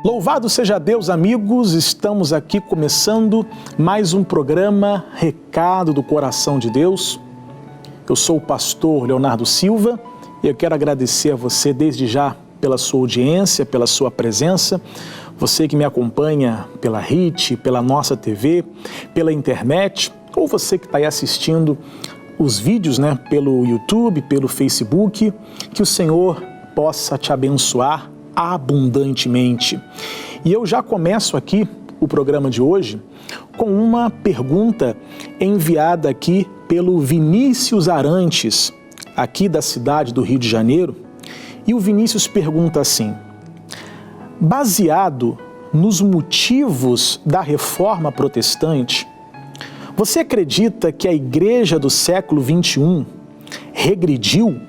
Louvado seja Deus, amigos, estamos aqui começando mais um programa Recado do Coração de Deus. Eu sou o pastor Leonardo Silva e eu quero agradecer a você desde já pela sua audiência, pela sua presença, você que me acompanha pela RIT, pela nossa TV, pela internet, ou você que está aí assistindo os vídeos, pelo YouTube, pelo Facebook, que o Senhor possa te abençoar abundantemente. E eu já começo aqui o programa de hoje com uma pergunta enviada aqui pelo Vinícius Arantes, aqui da cidade do Rio de Janeiro, e o Vinícius pergunta assim: baseado nos motivos da Reforma Protestante, você acredita que a igreja do século XXI regrediu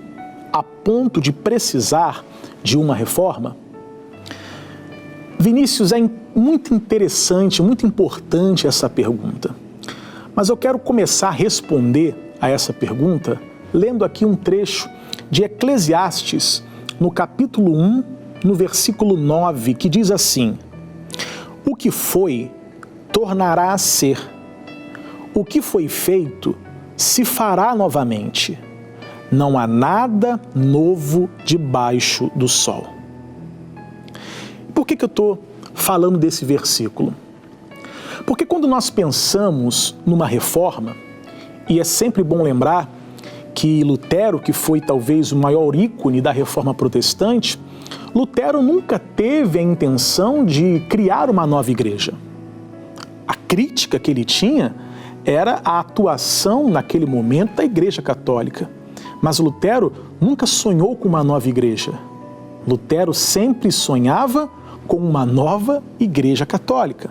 a ponto de precisar de uma reforma? Vinícius, é muito interessante, muito importante essa pergunta. Mas eu quero começar a responder a essa pergunta lendo aqui um trecho de Eclesiastes, no capítulo 1, no versículo 9, que diz assim: o que foi, tornará a ser. O que foi feito, se fará novamente. Não há nada novo debaixo do sol. Por que eu estou falando desse versículo? Porque quando nós pensamos numa reforma, e é sempre bom lembrar que Lutero, que foi talvez o maior ícone da Reforma Protestante, Lutero nunca teve a intenção de criar uma nova igreja. A crítica que ele tinha era a atuação naquele momento da Igreja Católica. Mas Lutero nunca sonhou com uma nova igreja. Lutero sempre sonhava com uma nova Igreja Católica.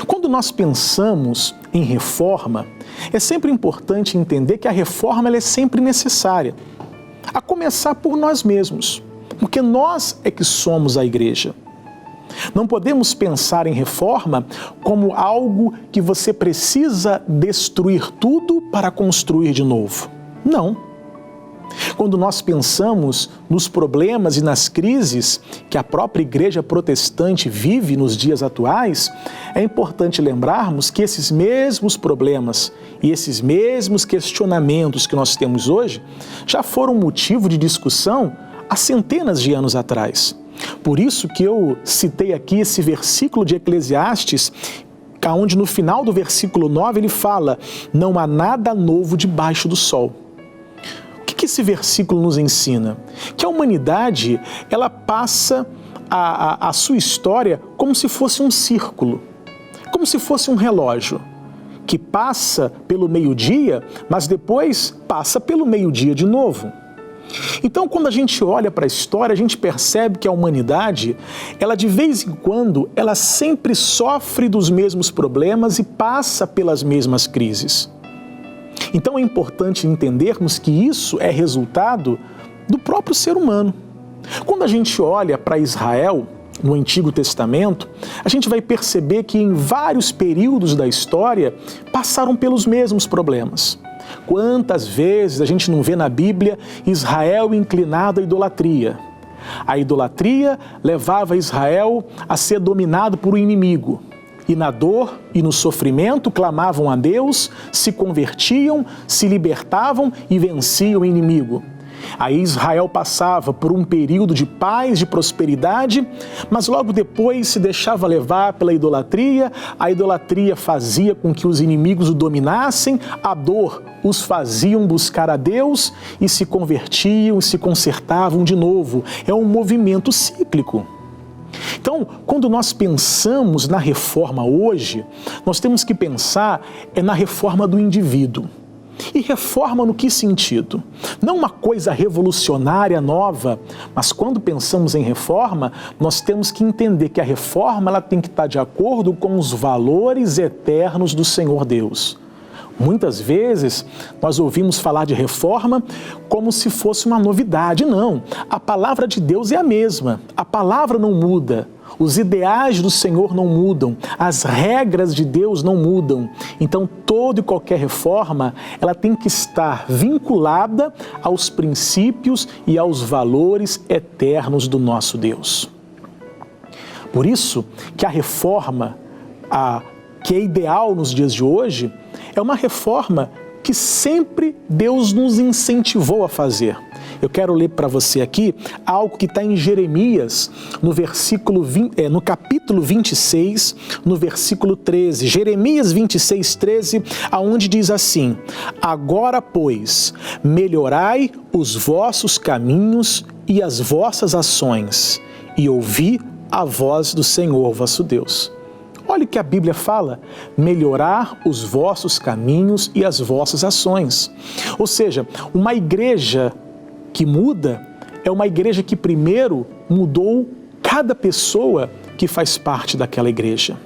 Quando nós pensamos em reforma, é sempre importante entender que a reforma ela é sempre necessária, a começar por nós mesmos, porque nós é que somos a igreja. Não podemos pensar em reforma como algo que você precisa destruir tudo para construir de novo. Não. Quando nós pensamos nos problemas e nas crises que a própria igreja protestante vive nos dias atuais, é importante lembrarmos que esses mesmos problemas e esses mesmos questionamentos que nós temos hoje já foram motivo de discussão há centenas de anos atrás. Por isso que eu citei aqui esse versículo de Eclesiastes, onde no final do versículo 9 ele fala: não há nada novo debaixo do sol. O que esse versículo nos ensina? Que a humanidade, ela passa a sua história como se fosse um círculo, como se fosse um relógio, que passa pelo meio-dia, mas depois passa pelo meio-dia de novo. Então, quando a gente olha para a história, a gente percebe que a humanidade, ela de vez em quando, ela sempre sofre dos mesmos problemas e passa pelas mesmas crises. Então é importante entendermos que isso é resultado do próprio ser humano. Quando a gente olha para Israel, no Antigo Testamento, a gente vai perceber que em vários períodos da história passaram pelos mesmos problemas. Quantas vezes a gente não vê na Bíblia Israel inclinado à idolatria? A idolatria levava Israel a ser dominado por um inimigo. E na dor e no sofrimento clamavam a Deus, se convertiam, se libertavam e venciam o inimigo. Aí Israel passava por um período de paz, de prosperidade, mas logo depois se deixava levar pela idolatria, a idolatria fazia com que os inimigos o dominassem, a dor os faziam buscar a Deus e se convertiam, se consertavam de novo. É um movimento cíclico. Então, quando nós pensamos na reforma hoje, nós temos que pensar na reforma do indivíduo. E reforma no que sentido? Não uma coisa revolucionária, nova, mas quando pensamos em reforma, nós temos que entender que a reforma ela tem que estar de acordo com os valores eternos do Senhor Deus. Muitas vezes nós ouvimos falar de reforma como se fosse uma novidade. Não, a palavra de Deus é a mesma, a palavra não muda, os ideais do Senhor não mudam, as regras de Deus não mudam. Então toda e qualquer reforma, ela tem que estar vinculada aos princípios e aos valores eternos do nosso Deus. Por isso que a reforma que é ideal nos dias de hoje é uma reforma que sempre Deus nos incentivou a fazer. Eu quero ler para você aqui algo que está em Jeremias, no capítulo 26, no versículo 13. Jeremias 26, 13, aonde diz assim: agora, pois, melhorai os vossos caminhos e as vossas ações, e ouvi a voz do Senhor vosso Deus. Olha o que a Bíblia fala: melhorar os vossos caminhos e as vossas ações. Ou seja, uma igreja que muda é uma igreja que primeiro mudou cada pessoa que faz parte daquela igreja.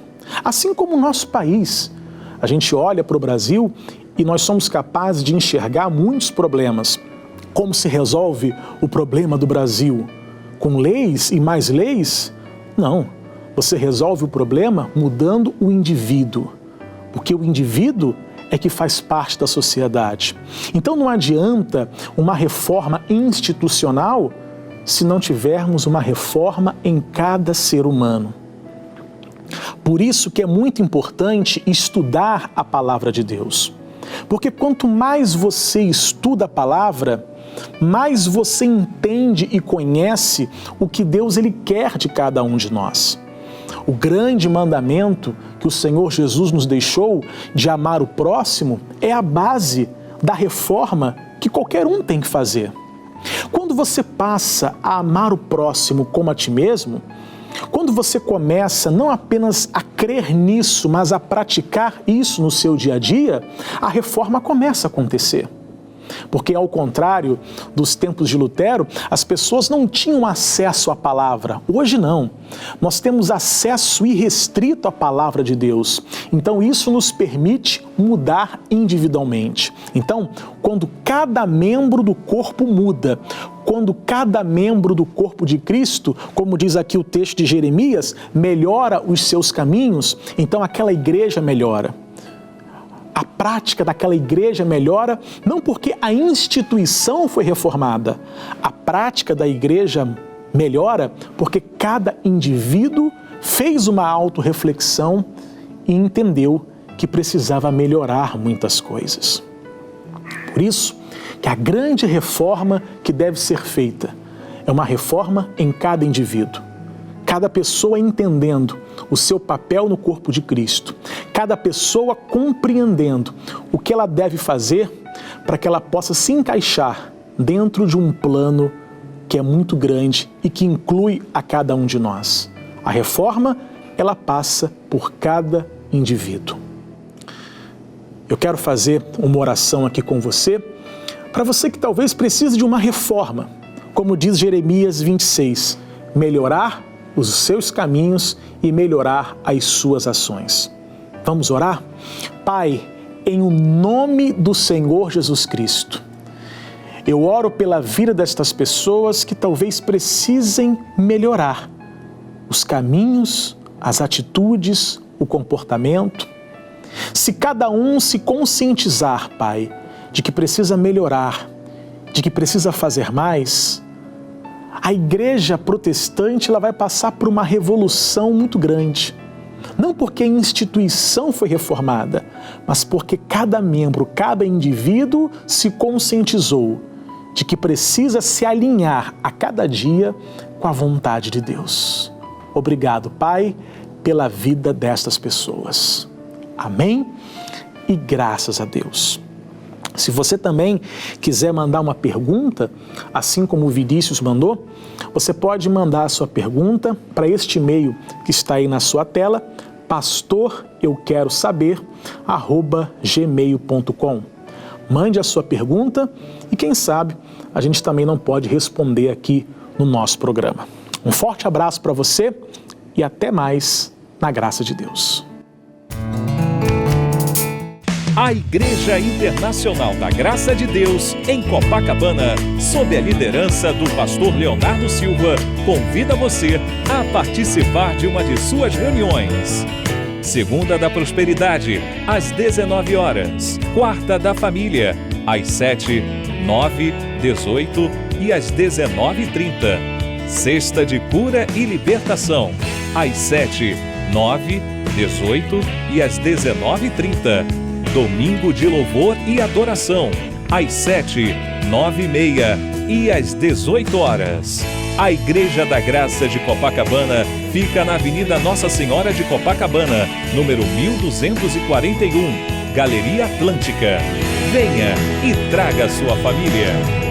Assim como o nosso país, a gente olha para o Brasil e nós somos capazes de enxergar muitos problemas. Como se resolve o problema do Brasil? Com leis e mais leis? Não. Você resolve o problema mudando o indivíduo, porque o indivíduo é que faz parte da sociedade. Então não adianta uma reforma institucional se não tivermos uma reforma em cada ser humano. Por isso que é muito importante estudar a palavra de Deus. Porque quanto mais você estuda a palavra, mais você entende e conhece o que Deus ele quer de cada um de nós. O grande mandamento que o Senhor Jesus nos deixou de amar o próximo é a base da reforma que qualquer um tem que fazer. Quando você passa a amar o próximo como a ti mesmo, quando você começa não apenas a crer nisso, mas a praticar isso no seu dia a dia, a reforma começa a acontecer. Porque, ao contrário dos tempos de Lutero, as pessoas não tinham acesso à palavra. Hoje não. Nós temos acesso irrestrito à palavra de Deus. Então, isso nos permite mudar individualmente. Então, quando cada membro do corpo muda, quando cada membro do corpo de Cristo, como diz aqui o texto de Jeremias, melhora os seus caminhos, então aquela igreja melhora. A prática daquela igreja melhora, não porque a instituição foi reformada. A prática da igreja melhora porque cada indivíduo fez uma autorreflexão e entendeu que precisava melhorar muitas coisas. Por isso que a grande reforma que deve ser feita é uma reforma em cada indivíduo. Cada pessoa entendendo o seu papel no corpo de Cristo, cada pessoa compreendendo o que ela deve fazer para que ela possa se encaixar dentro de um plano que é muito grande e que inclui a cada um de nós. A reforma, ela passa por cada indivíduo. Eu quero fazer uma oração aqui com você, para você que talvez precise de uma reforma, como diz Jeremias 26, melhorar os seus caminhos e melhorar as suas ações. Vamos orar? Pai, em o nome do Senhor Jesus Cristo, eu oro pela vida destas pessoas que talvez precisem melhorar os caminhos, as atitudes, o comportamento. Se cada um se conscientizar, Pai, de que precisa melhorar, de que precisa fazer mais, a igreja protestante ela vai passar por uma revolução muito grande. Não porque a instituição foi reformada, mas porque cada membro, cada indivíduo se conscientizou de que precisa se alinhar a cada dia com a vontade de Deus. Obrigado, Pai, pela vida destas pessoas. Amém? E graças a Deus. Se você também quiser mandar uma pergunta, assim como o Vinícius mandou, você pode mandar a sua pergunta para este e-mail que está aí na sua tela, pastoreuquerosaber@gmail.com. Mande a sua pergunta e quem sabe a gente também não pode responder aqui no nosso programa. Um forte abraço para você e até mais na graça de Deus. A Igreja Internacional da Graça de Deus, em Copacabana, sob a liderança do pastor Leonardo Silva, convida você a participar de uma de suas reuniões. Segunda da Prosperidade, às 19 horas. Quarta da Família, às 7, 9, 18 e às 19h30. Sexta de Cura e Libertação, às 7, 9, 18 e às 19h30. Domingo de louvor e adoração, às 7, 9 e meia e às 18 horas. A Igreja da Graça de Copacabana fica na Avenida Nossa Senhora de Copacabana, número 1241, Galeria Atlântica. Venha e traga sua família.